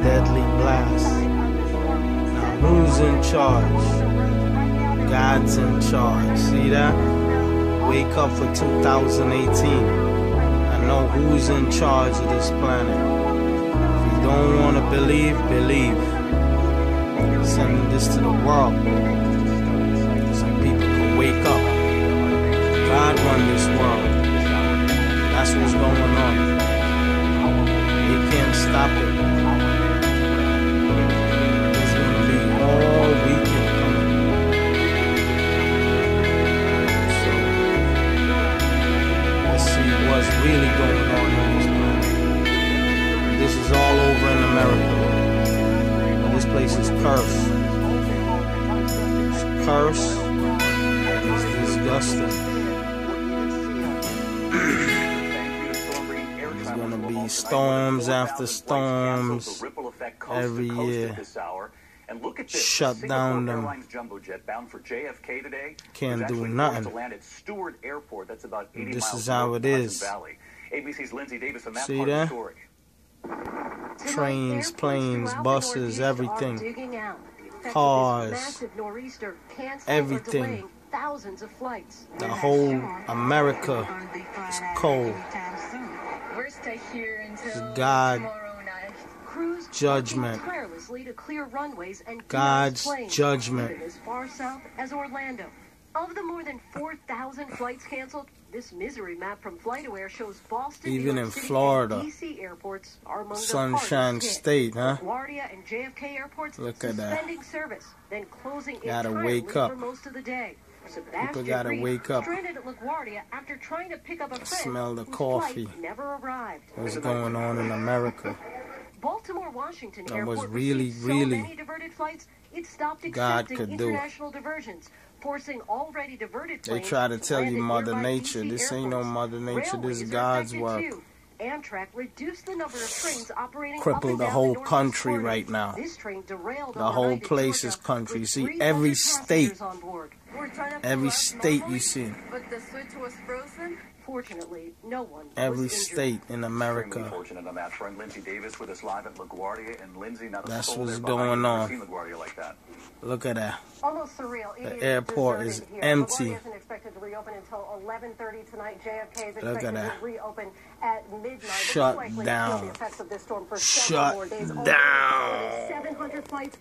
Deadly blast. Now who's in charge? God's in charge. See that? Wake up for 2018. I know who's in charge of this planet. If you don't want to believe, believe. Sending this to the world so people can wake up. God run this world. That's what's going on. They can't stop it. It's gonna be all weekend coming. So let's see what's really going on in this planet. This is all over in America. This place is cursed. It's cursed. It's disgusting. There's gonna be storms after storms every year. Shut down them. Can't do nothing. This is how it is. See that? Trains, planes, buses, everything. Cars, everything. The whole America is cold. God judgment. God's judgment. Of the more than 4,000 flights canceled, this misery map from FlightAware shows Boston, even in Florida, DC airports are among Sunshine State, huh? LaGuardia and JFK airports look at that. Suspending service, then closing gotta wake up. for most of the day. People gotta wake up. Stranded at LaGuardia after trying to pick up a friend smell the whose coffee. flight never arrived. What's going on in America? Baltimore Washington That Airport was really, received really so many diverted flights, it stopped God accepting could do. international diversions, forcing already diverted They planes try to tell land you at Mother nearby Nature. DC This ain't no airports. Mother Nature. This is Railways are God's affected work. too. Amtrak reduced the number of trains operating Crippled up and the down whole Northeast country corridor. right now. This train derailed The on whole night to place Georgia is country. with See, 300 every passengers state, on board. every state you see, But the switch was frozen? Fortunately, no one every was injured. state in America. Fortunate on that front. Lindsay Davis with us live at LaGuardia, and Lindsay, not a That's soul what's there behind going you. on. I've seen LaGuardia like that. Look at that. Almost surreal. The airport is deserted here. empty. LaGuardia isn't expected to reopen until 11:30 tonight. JFK is Look at expected that. to reopen at midnight. Shut But we're likely to feel down. the effects of this storm for Shut several more days. down. 700 flights